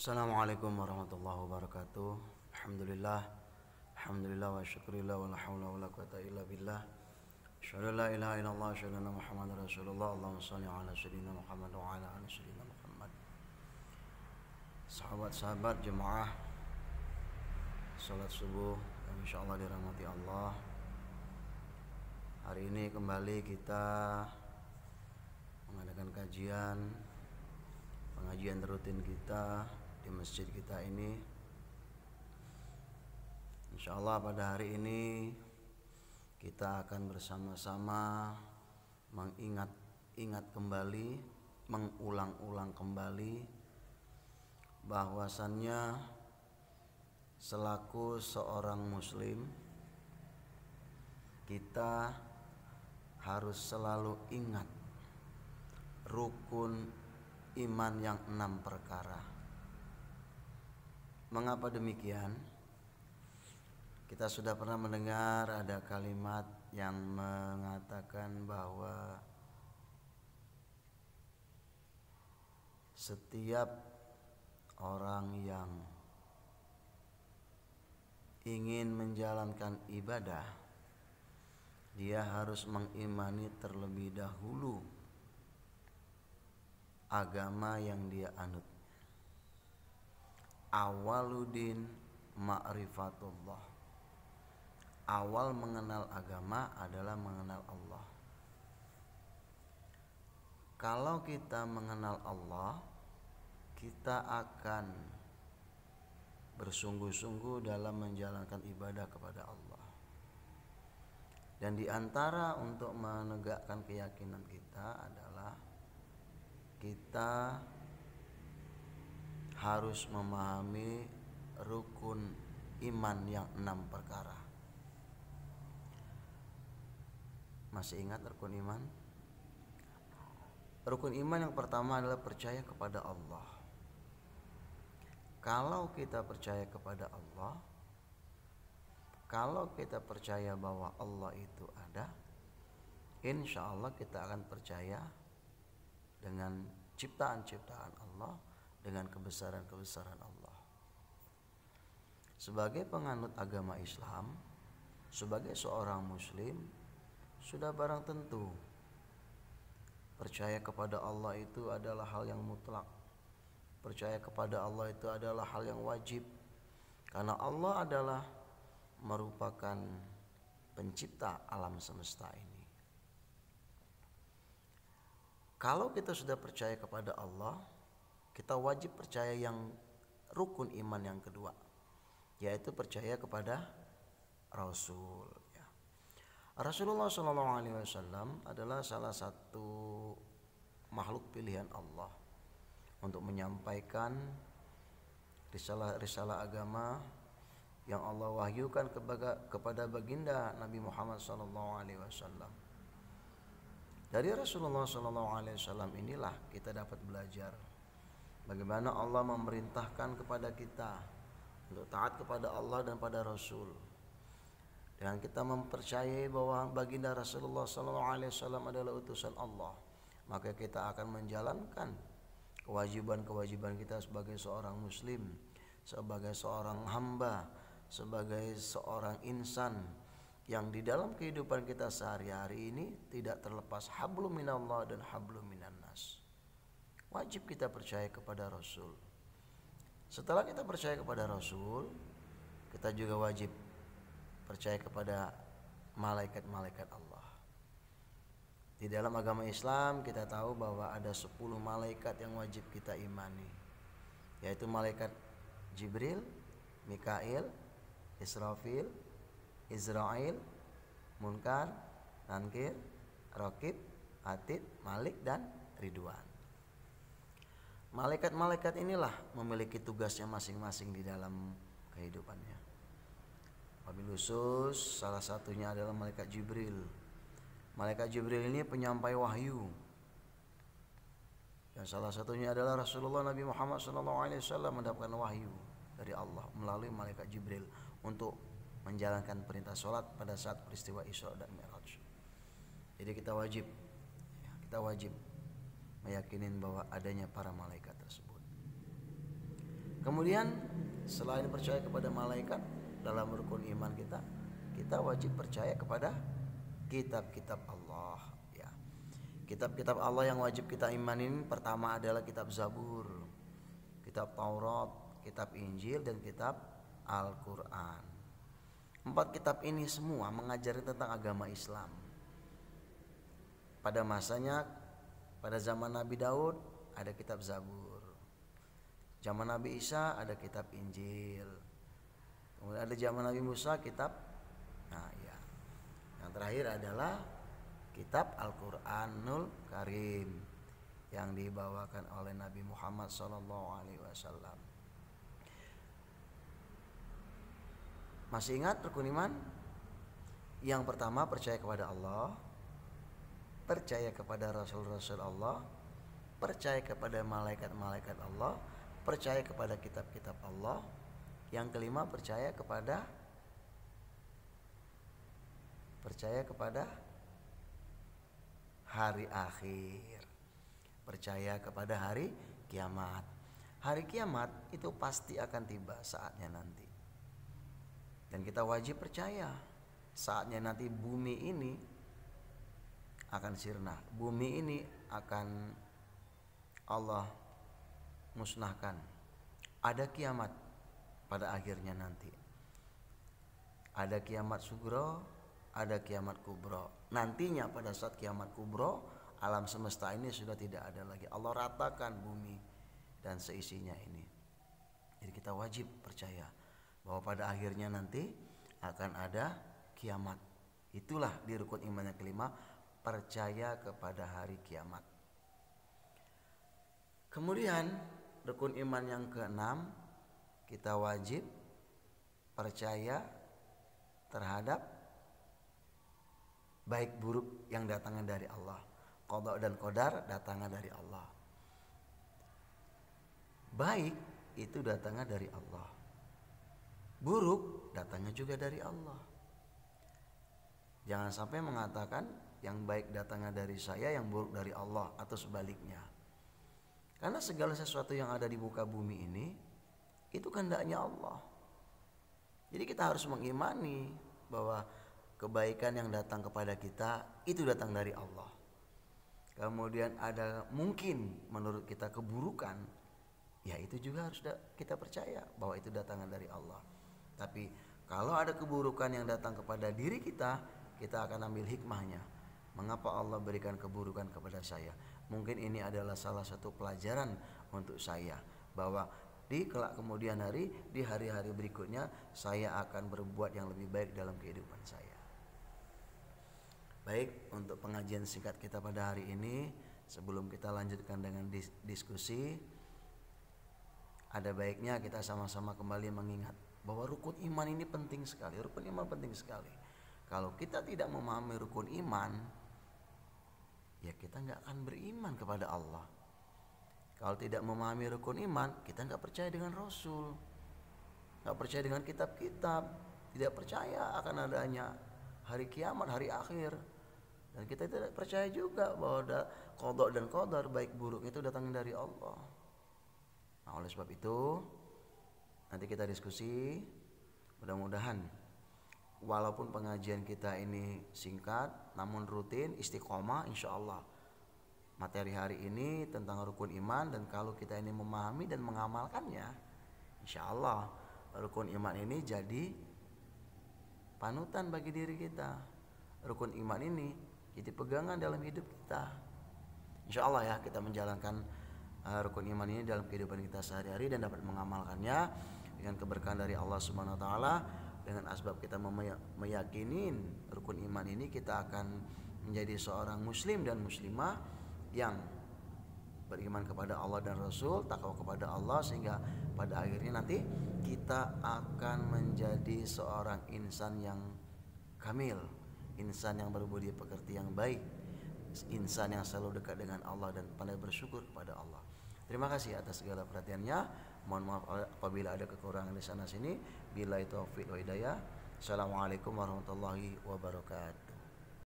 Assalamualaikum warahmatullahi wabarakatuh. Alhamdulillah wa syukurillah wa la haula wa la quwata illa billah. Asyhadu an la ilaha illallah wa asyhadu anna Muhammadar Rasulullah. Allahumma shalli ala sayyidina Muhammad wa ala ali sayyidina Muhammad. Sahabat-sahabat jemaah salat subuh yang insyaallah dirahmati Allah. Hari ini kembali kita mengadakan pengajian rutin kita di masjid kita ini. Insyaallah pada hari ini kita akan bersama-sama mengingat kembali, mengulang-ulang kembali bahwasannya selaku seorang muslim kita harus selalu ingat rukun iman yang 6 perkara. Mengapa demikian? Kita sudah pernah mendengar ada kalimat yang mengatakan bahwa setiap orang yang ingin menjalankan ibadah, dia harus mengimani terlebih dahulu agama yang dia anut. Awaludin ma'rifatullah. Awal mengenal agama adalah mengenal Allah. Kalau kita mengenal Allah, kita akan bersungguh-sungguh dalam menjalankan ibadah kepada Allah. Dan di antara untuk menegakkan keyakinan kita adalah kita harus memahami rukun iman yang 6 perkara. Masih ingat rukun iman? Rukun iman yang pertama adalah percaya kepada Allah. Kalau kita percaya kepada Allah, kalau kita percaya bahwa Allah itu ada, insya Allah kita akan percaya dengan ciptaan-ciptaan Allah, dengan kebesaran-kebesaran Allah. Sebagai penganut agama Islam, sebagai seorang muslim, sudah barang tentu percaya kepada Allah itu adalah hal yang mutlak. Percaya kepada Allah itu adalah hal yang wajib, karena Allah adalah merupakan pencipta alam semesta ini. Kalau kita sudah percaya kepada Allah, kita wajib percaya yang rukun iman yang kedua, yaitu percaya kepada Rasul. Rasulullah SAW adalah salah satu makhluk pilihan Allah untuk menyampaikan risalah agama yang Allah wahyukan kepada baginda Nabi Muhammad SAW. Dari Rasulullah SAW inilah kita dapat belajar bagaimana Allah memerintahkan kepada kita untuk taat kepada Allah dan pada Rasul. Dan kita mempercayai bahwa baginda Rasulullah SAW adalah utusan Allah, maka kita akan menjalankan kewajiban-kewajiban kita sebagai seorang muslim, sebagai seorang hamba, sebagai seorang insan yang di dalam kehidupan kita sehari-hari ini tidak terlepas hablum minallah dan hablum minan nas. Wajib kita percaya kepada Rasul. Setelah kita percaya kepada Rasul, kita juga wajib percaya kepada malaikat-malaikat Allah. Di dalam agama Islam kita tahu bahwa ada 10 malaikat yang wajib kita imani, yaitu malaikat Jibril, Mikail, Israfil, Israel, Munkar, Nankir, Raqib, Atid, Malik, dan Ridwan. Malaikat-malaikat inilah memiliki tugasnya masing-masing di dalam kehidupannya. Wabil khusus salah satunya adalah malaikat Jibril. Malaikat Jibril ini penyampai wahyu. Dan salah satunya adalah Rasulullah Nabi Muhammad SAW mendapatkan wahyu dari Allah melalui malaikat Jibril untuk menjalankan perintah sholat pada saat peristiwa Isra dan Mi'raj. Jadi kita wajib meyakinin bahwa adanya para malaikat tersebut. Kemudian selain percaya kepada malaikat, dalam rukun iman kita wajib percaya kepada kitab-kitab Allah ya. Kitab-kitab Allah yang wajib kita imanin pertama adalah kitab Zabur, kitab Taurat, kitab Injil, dan kitab Al-Quran. 4 kitab ini semua mengajari tentang agama Islam. Pada masanya, pada zaman Nabi Daud ada kitab Zabur, zaman Nabi Isa ada kitab Injil, kemudian ada zaman Nabi Musa kitab, nah ya, yang terakhir adalah kitab Al-Quranul Karim yang dibawakan oleh Nabi Muhammad SAW. Masih ingat rukun iman? Yang pertama percaya kepada Allah, percaya kepada Rasul-Rasul Allah, percaya kepada malaikat-malaikat Allah, percaya kepada kitab-kitab Allah. Yang kelima percaya kepada hari akhir, percaya kepada hari kiamat. Hari kiamat itu pasti akan tiba saatnya nanti, dan kita wajib percaya saatnya nanti bumi ini akan sirna, bumi ini akan Allah musnahkan. Ada kiamat pada akhirnya nanti. Ada kiamat sugro, ada kiamat kubro. Nantinya pada saat kiamat kubro, alam semesta ini sudah tidak ada lagi. Allah ratakan bumi dan seisinya ini. Jadi kita wajib percaya bahwa pada akhirnya nanti akan ada kiamat. Itulah di rukun iman yang kelima, percaya kepada hari kiamat. Kemudian rukun iman yang keenam, kita wajib percaya terhadap baik buruk yang datangnya dari Allah. Qada dan qadar datangnya dari Allah. Baik itu datangnya dari Allah, buruk datangnya juga dari Allah. Jangan sampai mengatakan yang baik datangnya dari saya, yang buruk dari Allah, atau sebaliknya. Karena segala sesuatu yang ada di muka bumi ini itu kehendaknya Allah. Jadi kita harus mengimani bahwa kebaikan yang datang kepada kita itu datang dari Allah. Kemudian ada mungkin menurut kita keburukan, ya itu juga harus kita percaya bahwa itu datangnya dari Allah. Tapi kalau ada keburukan yang datang kepada diri kita akan ambil hikmahnya. Mengapa Allah berikan keburukan kepada saya? Mungkin ini adalah salah satu pelajaran untuk saya, bahwa di kelak kemudian hari, di hari-hari berikutnya saya akan berbuat yang lebih baik dalam kehidupan saya. Baik, untuk pengajian singkat kita pada hari ini, sebelum kita lanjutkan dengan diskusi, ada baiknya kita sama-sama kembali mengingat bahwa rukun iman ini penting sekali. Rukun iman penting sekali. Kalau kita tidak memahami rukun iman, ya kita nggak akan beriman kepada Allah. Kalau tidak memahami rukun iman, kita nggak percaya dengan Rasul, nggak percaya dengan kitab-kitab, tidak percaya akan adanya hari kiamat, hari akhir, dan kita tidak percaya juga bahwa ada qada dan qadar, baik buruk itu datangnya dari Allah. Nah, oleh sebab itu nanti kita diskusi. Mudah-mudahan walaupun pengajian kita ini singkat namun rutin, istiqomah, insya Allah materi hari ini tentang rukun iman. Dan kalau kita ini memahami dan mengamalkannya, insya Allah rukun iman ini jadi panutan bagi diri kita. Rukun iman ini jadi pegangan dalam hidup kita. Insya Allah ya, kita menjalankan rukun iman ini dalam kehidupan kita sehari-hari dan dapat mengamalkannya dengan keberkahan dari Allah Subhanahu wa taala. Dengan asbab kita meyakini rukun iman ini, kita akan menjadi seorang muslim dan muslimah yang beriman kepada Allah dan Rasul, takwa kepada Allah, sehingga pada akhirnya nanti kita akan menjadi seorang insan yang kamil, insan yang berbudi pekerti yang baik, insan yang selalu dekat dengan Allah dan pandai bersyukur kepada Allah. Terima kasih atas segala perhatiannya. Mohon maaf apabila ada kekurangan di sana sini. Billahi taufiq wa hidayah. Assalamualaikum warahmatullahi wabarakatuh.